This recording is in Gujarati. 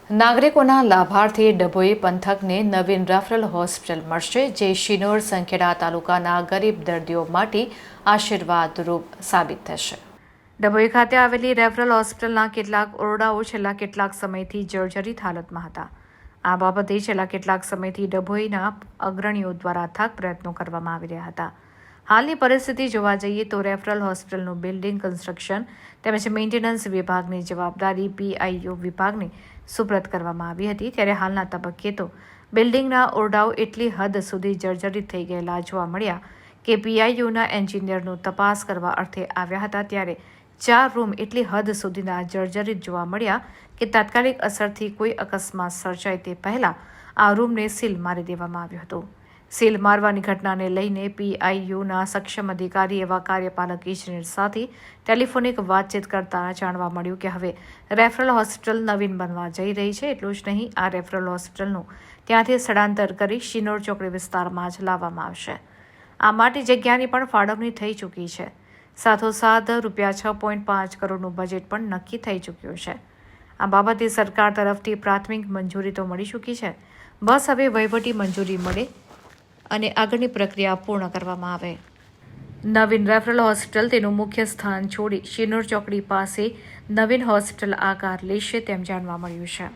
નાગરિકોના લાભાર્થે ડભોઈ પંથકને નવીન રેફરલ હોસ્પિટલ મળશે, જે શિનોર સંખેડા તાલુકાના ગરીબ દર્દીઓ માટે આશીર્વાદરૂપ સાબિત થશે. ડભોઈ ખાતે આવેલી રેફરલ હોસ્પિટલના કેટલાક ઓરડાઓ છેલ્લા કેટલાક સમયથી જર્જરિત હાલતમાં હતા. આ બાબતે છેલ્લા કેટલાક સમયથી ડભોઈના અગ્રણીઓ દ્વારા અથાગ પ્રયત્નો કરવામાં આવી રહ્યા હતા. હાલની પરિસ્થિતિ જોવા જઈએ તો રેફરલ હોસ્પિટલનું બિલ્ડિંગ કન્સ્ટ્રક્શન તેમજ મેન્ટેનન્સ વિભાગની જવાબદારી PIU વિભાગને સુપ્રત કરવામાં આવી હતી. ત્યારે હાલના તબક્કે તો બિલ્ડિંગના ઓરડાઓ એટલી હદ સુધી જર્જરિત થઈ ગયેલા જોવા મળ્યા કે PIUના એન્જિનિયરનો તપાસ કરવા અર્થે આવ્યા હતા. ત્યારે 4 રૂમ એટલી હદ સુધીના જર્જરિત જોવા મળ્યા કે તાત્કાલિક અસરથી કોઈ અકસ્માત સર્જાય તે પહેલાં આ રૂમને સીલ મારી દેવામાં આવ્યો હતો. સીલ મારવાની ઘટનાને લઈને PIUના સક્ષમ અધિકારી એવા કાર્યપાલક ઇજનેર સાથે ટેલિફોનિક વાતચીત કરતા જાણવા મળ્યું કે હવે રેફરલ હોસ્પિટલ નવીન બનવા જઈ રહી છે. એટલું જ નહીં, આ રેફરલ હોસ્પિટલનું ત્યાંથી સ્થળાંતર કરી શિનોર ચોકડી વિસ્તારમાં જ લાવવામાં આવશે. આ માટે જગ્યાની પણ ફાળવણી થઈ ચૂકી છે. સાથોસાથ ₹6.5 કરોડનું બજેટ પણ નક્કી થઈ ચૂક્યું છે. આ બાબતે સરકાર તરફથી પ્રાથમિક મંજૂરી તો મળી ચૂકી છે. બસ હવે વહીવટી મંજૂરી મળે અને આગળની પ્રક્રિયા પૂર્ણ કરવામાં આવે. નવીન રેફરલ હોસ્પિટલ તેનું મુખ્ય સ્થાન છોડી શિનોર ચોકડી પાસે નવીન હોસ્પિટલ આકાર લેશે તેમ જાણવા મળ્યું છે.